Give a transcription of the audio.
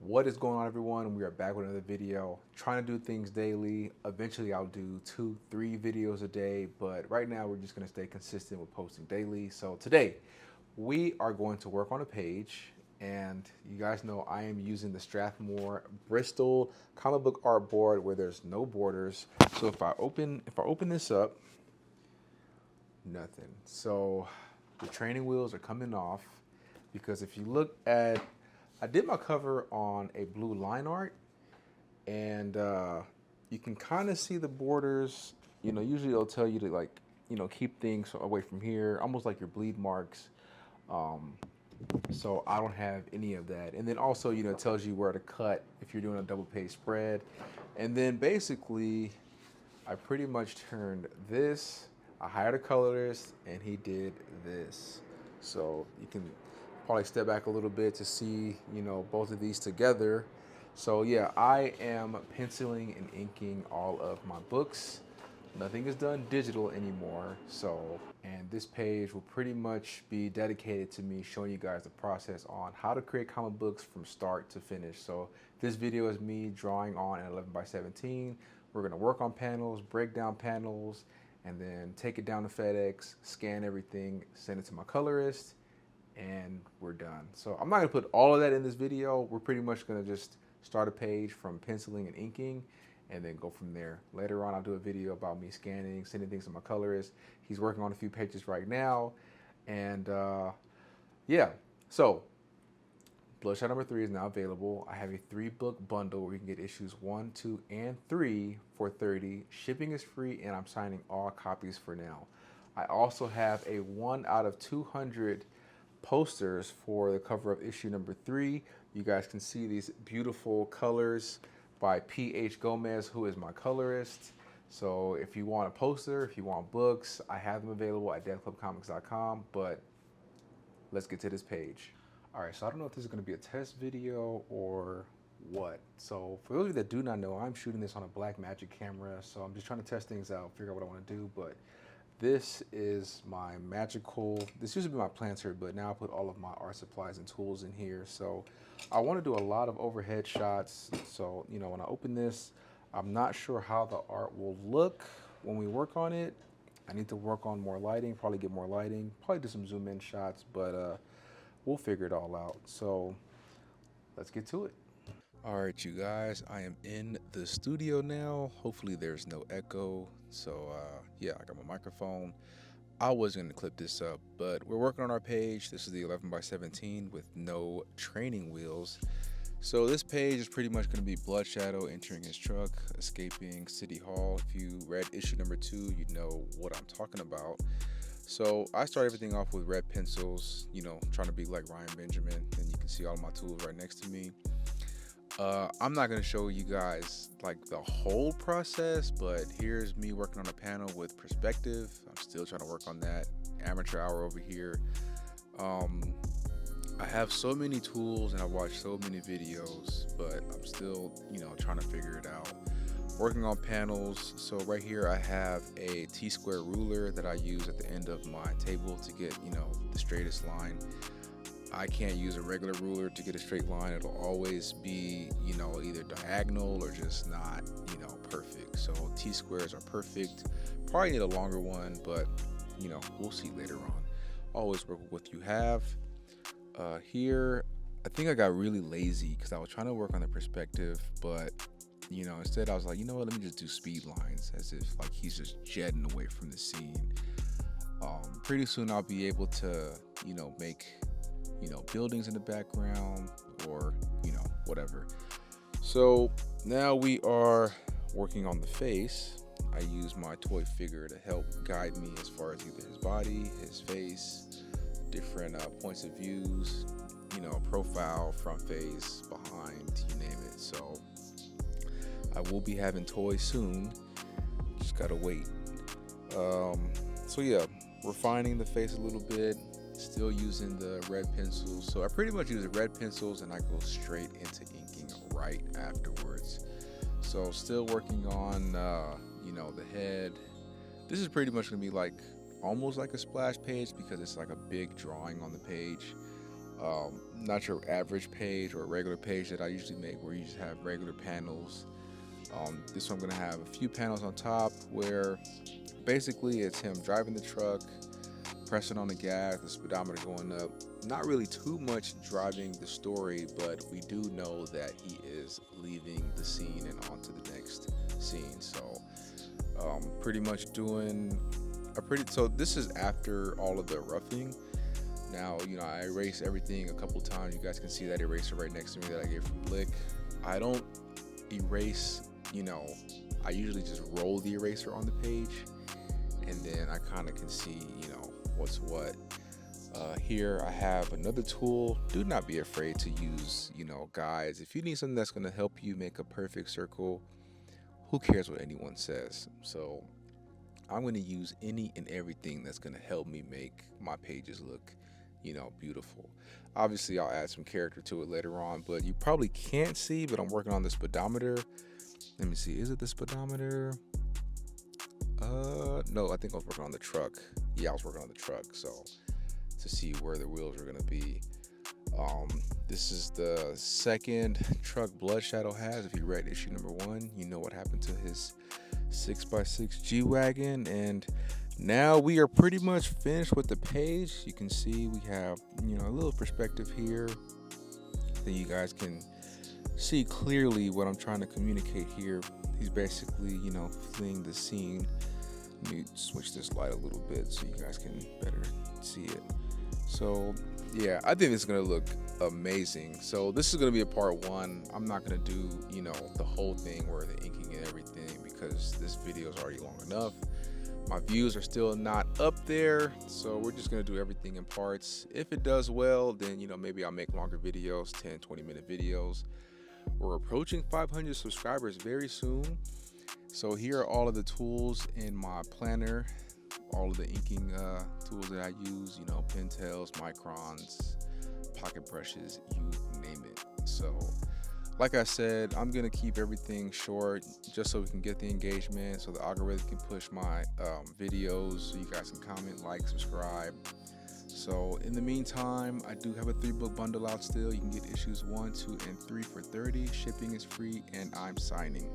What is going on, everyone? We are back with another video. Trying to do things daily. Eventually I'll do 2-3 videos a day, but right now we're just going to stay consistent with posting daily. So today we are going to work on a page, and you guys know I am using the Strathmore Bristol comic book art board where there's no borders. So if I open this up, nothing. So the training wheels are coming off, because if you look at, I did my cover on a blue line art, and you can kind of see the borders. You know, usually they'll tell you to, like, keep things away from here, almost like your bleed marks. Um, so I don't have any of that. And then also, it tells you where to cut if you're doing a double page spread. And then basically, I pretty much turned this. I hired a colorist, and he did this. So you can probably step back a little bit to see, both of these together. So yeah, I am penciling and inking all of my books. Nothing is done digital anymore. So, and this page will pretty much be dedicated to me showing you guys the process on how to create comic books from start to finish. So this video is me drawing on an 11x17. We're gonna work on panels, break down panels, and then take it down to FedEx, scan everything, send it to my colorist, and we're done. So I'm not gonna put all of that in this video. We're pretty much gonna just start a page from penciling and inking, and then go from there. Later on, I'll do a video about me scanning, sending things to my colorist. He's working on a few pages right now. And yeah, so Bloodshot number 3 is now available. I have a 3-book bundle where you can get issues 1, 2, and 3 for $30. Shipping is free, and I'm signing all copies for now. I also have a 1 out of 200 posters for the cover of issue number 3. You guys can see these beautiful colors by P.H. Gomez, who is my colorist. So if you want a poster, if you want books, I have them available at deathclubcomics.com. But let's get to this page. All right, so I don't know if this is going to be a test video or what. So for those of you that do not know, I'm shooting this on a Blackmagic camera, so I'm just trying to test things out, figure out what I want to do. But this is my magical, this used to be my planter, but now I put all of my art supplies and tools in here. So I want to do a lot of overhead shots. So, when I open this, I'm not sure how the art will look when we work on it. I need to work on more lighting, probably get more lighting, probably do some zoom in shots, but we'll figure it all out. So let's get to it. All right, you guys, I am in the studio now. Hopefully there's no echo. So yeah, I got my microphone. I was going to clip this up, but we're working on our page. This is the 11x17 with no training wheels. So this page is pretty much going to be Blood Shadow entering his truck, escaping City Hall. If you read issue number 2, you know what I'm talking about. So I start everything off with red pencils, trying to be like Ryan Benjamin. And you can see all my tools right next to me. I'm not going to show you guys like the whole process, but here's me working on a panel with perspective. I'm still trying to work on that. Amateur hour over here. I have so many tools and I watched so many videos, but I'm still, trying to figure it out. Working on panels. So right here I have a T-square ruler that I use at the end of my table to get, the straightest line. I can't use a regular ruler to get a straight line. It'll always be, either diagonal or just not, perfect. So T-squares are perfect. Probably need a longer one, but, we'll see later on. Always work with what you have. Here, I think I got really lazy because I was trying to work on the perspective, but, instead I was like, let me just do speed lines as if like he's just jetting away from the scene. Pretty soon I'll be able to, make buildings in the background or, whatever. So now we are working on the face. I use my toy figure to help guide me as far as either his body, his face, different points of views, profile, front face, behind, you name it. So I will be having toys soon. Just gotta wait. So yeah, refining the face a little bit. Still using the red pencils. So I pretty much use the red pencils and I go straight into inking right afterwards. So still working on, the head. This is pretty much gonna be like almost like a splash page because it's like a big drawing on the page. Not your average page or a regular page that I usually make, where you just have regular panels. This one I'm gonna have a few panels on top where basically it's him driving the truck, pressing on the gas, the speedometer going up. Not really too much driving the story, but we do know that he is leaving the scene and on to the next scene. So pretty much doing a pretty. So this is after all of the roughing. Now, I erased everything a couple times. You guys can see that eraser right next to me that I gave from Blick. I don't erase, I usually just roll the eraser on the page, and then I kind of can see, what's what. Here I have another tool. Do not be afraid to use, guides. If you need something that's going to help you make a perfect circle, who cares what anyone says? So I'm going to use any and everything that's going to help me make my pages look, beautiful. Obviously, I'll add some character to it later on, but you probably can't see, but I'm working on the speedometer. Let me see. Is it the speedometer? No, I think I was working on the truck. Yeah, I was working on the truck. So to see where the wheels are going to be. This is the second truck Blood Shadow has. If you read issue number 1, you know what happened to his 6x6 G-Wagon. And now we are pretty much finished with the page. You can see we have, a little perspective here. Then you guys can see clearly what I'm trying to communicate here. He's basically, fleeing the scene. Let me switch this light a little bit so you guys can better see it. So yeah, I think it's gonna look amazing. So this is gonna be a part 1. I'm not gonna do, the whole thing where the inking and everything, because this video is already long enough. My views are still not up there, so we're just gonna do everything in parts. If it does well, then maybe I'll make longer videos, 10-20 minute videos. We're approaching 500 subscribers very soon. So here are all of the tools in my planner, all of the inking tools that I use, pen tails, microns, pocket brushes, you name it. So like I said, I'm gonna keep everything short just so we can get the engagement, so the algorithm can push my videos, so you guys can comment, like, subscribe. So in the meantime, I do have a 3-book bundle out still. You can get issues 1, 2, and 3 for $30. Shipping is free, and I'm signing.